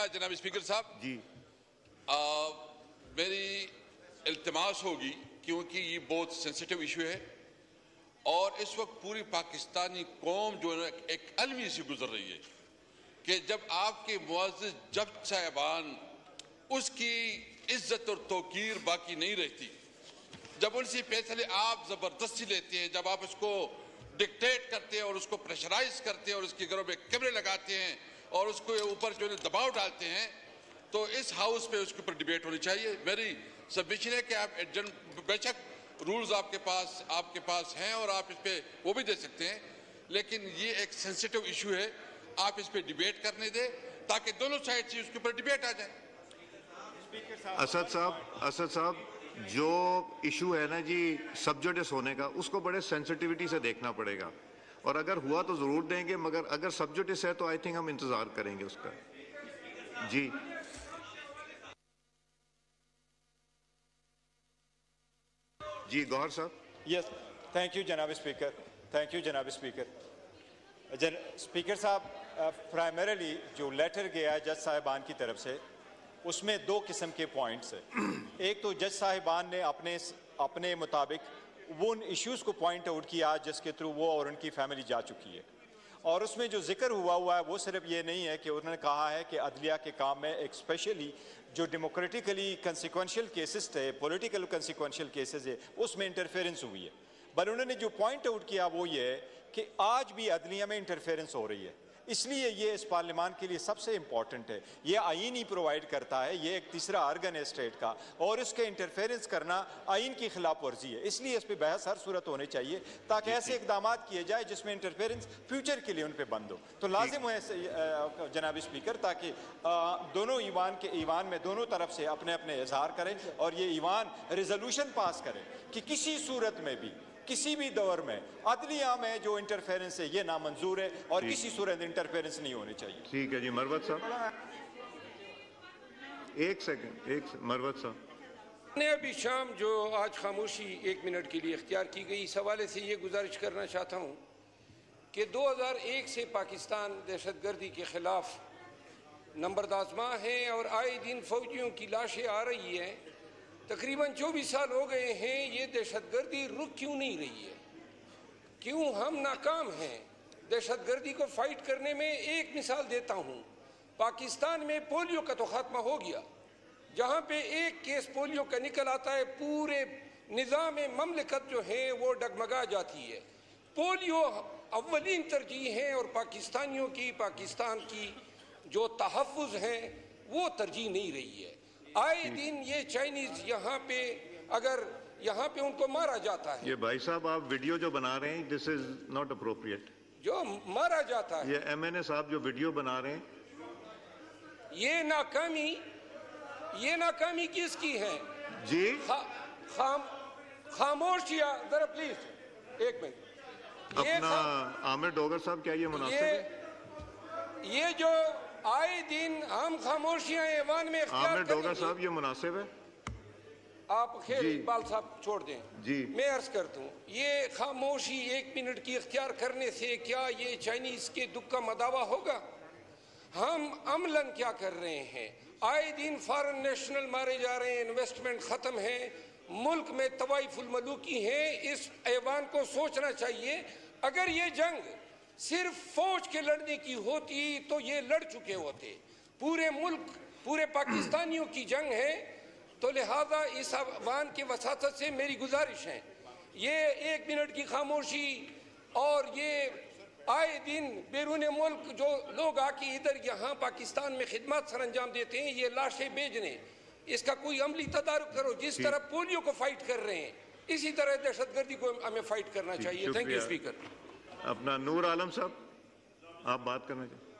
जनाब स्पीकर साहब जी। मेरी इल्तिमास होगी, क्योंकि ये बहुत सेंसिटिव इशू है और इस वक्त पूरी पाकिस्तानी कौम जो है एक अलमी से गुजर रही है कि जब आपके मुअज़्ज़िज़ जज साहिबान उसकी इज्जत और तौकीर बाकी नहीं रहती, जब उनसे फैसले आप जबरदस्ती लेते हैं, जब आप उसको डिक्टेट करते हैं और उसको प्रेशराइज करते हैं और उसके घरों में कैमरे लगाते हैं और उसको ऊपर जो है दबाव डालते हैं, तो इस हाउस पे उसके ऊपर डिबेट होनी चाहिए। मेरी सबमिशन है कि आप बेशक रूल्स आपके पास हैं और आप इस पे वो भी दे सकते हैं, लेकिन ये एक सेंसिटिव इशू है, आप इस पे डिबेट करने दें ताकि दोनों साइड से उसके ऊपर डिबेट आ जाए। असद साहब जो इशू है ना जी सब्जुडिस होने का, उसको बड़े सेंसिटिविटी से देखना पड़ेगा और अगर हुआ तो जरूर देंगे, मगर अगर सब्जुडिस है तो आई थिंक हम इंतजार करेंगे उसका। जी जी गौहर साहब। यस, थैंक यू जनाब स्पीकर, थैंक यू जनाब स्पीकर। स्पीकर साहब, प्राइमरीली जो लेटर गया जज साहिबान की तरफ से उसमें दो किस्म के पॉइंट्स हैं। एक तो जज साहिबान ने अपने मुताबिक वो उन इश्यूज़ को पॉइंट आउट किया जिसके थ्रू वो और उनकी फैमिली जा चुकी है, और उसमें जो जिक्र हुआ है वो सिर्फ ये नहीं है कि उन्होंने कहा है कि अदलिया के काम में एक स्पेशली जो डेमोक्रेटिकली कंसिक्वेंशियल केसेस थे, पॉलिटिकल कंसिक्वेंशियल केसेस है, उसमें इंटरफेरेंस हुई है। पर उन्होंने जो पॉइंट आउट किया वो ये है कि आज भी अदलिया में इंटरफेरेंस हो रही है, इसलिए ये इस पार्लियामान के लिए सबसे इंपॉर्टेंट है। ये आइन ही प्रोवाइड करता है, ये एक तीसरा आर्गन है स्टेट का, और इसके इंटरफेरेंस करना आइन की खिलाफ वर्जी है। इसलिए इस पर बहस हर सूरत होनी चाहिए ताकि ऐसे इकदाम किए जाए जिसमें इंटरफेरेंस फ्यूचर के लिए उन पर बंद हो। तो लाजिम है जनाब स्पीकर, ताकि दोनों ईवान में दोनों तरफ से अपने अपने इजहार करें और ये ईवान रेजोल्यूशन पास करें कि किसी सूरत में भी किसी भी दौर में अदलिया में जो इंटरफेरेंस है ये नामंजूर है और किसी सूरत इंटरफेरेंस नहीं होनी चाहिए। ठीक है जी। मरवत साहब, एक सेकंड मरवत साहब ने अभी शाम जो आज खामोशी 1 मिनट के लिए इख्तियार की गई, इस हवाले से ये गुजारिश करना चाहता हूँ कि 2001 से पाकिस्तान दहशतगर्दी के खिलाफ नंबरदाजमा है और आए दिन फौजियों की लाशें आ रही हैं। तकरीबन 24 साल हो गए हैं, ये दहशतगर्दी रुक क्यों नहीं रही है? क्यों हम नाकाम हैं दहशतगर्दी को फाइट करने में? एक मिसाल देता हूँ, पाकिस्तान में पोलियो का तो खात्मा हो गया, जहाँ पे एक केस पोलियो का निकल आता है पूरे निज़ाम ममलिकत जो है वो डगमगा जाती है। पोलियो अव्वलीन तरजीह है और पाकिस्तान की जो तहफ़्फ़ुज़ हैं वो तरजीह नहीं रही है। आए दिन ये चाइनीज यहाँ पे उनको मारा जाता है। ये भाई साहब आप वीडियो जो बना रहे हैं, दिस इज नॉट अप्रोप्रिएट। जो मारा जाता है, ये MNA साहब जो वीडियो बना रहे हैं, ये नाकामी किसकी है जी? खामोशिया जरा प्लीज एक मिनट। अपना आमिर डोगर साहब, क्या ये मुनासिब है? ये जो आए दिन हम खामोशियां ऐवान में आमिर डोगर साहब, ये मुनासिब है? आप खैर इकबाल साहब छोड़ दें जी। मैं अर्ज करता हूँ, ये खामोशी 1 मिनट की इख्तियार करने से क्या ये चाइनीज के दुख का मदावा होगा? हम अमलन क्या कर रहे हैं? आए दिन फॉरेन नेशनल मारे जा रहे हैं, इन्वेस्टमेंट खत्म है, मुल्क में तवाइफुल मलूकी है। इस ऐवान को सोचना चाहिए, अगर ये जंग सिर्फ फौज के लड़ने की होती तो ये लड़ चुके होते। पूरे मुल्क, पूरे पाकिस्तानियों की जंग है, तो लिहाजा इस अवान के वसातत से मेरी गुजारिश है, ये 1 मिनट की खामोशी और ये आए दिन बैरून मुल्क जो लोग आके इधर यहाँ पाकिस्तान में खिदमत सर अंजाम देते हैं, ये लाशें भेजने, इसका कोई अमली तदारुक करो। जिस तरह पोलियो को फाइट कर रहे हैं, इसी तरह दहशतगर्दी को हमें फाइट करना चाहिए। Thank you speaker. अपना नूर आलम साहब, आप बात करना चाहिए।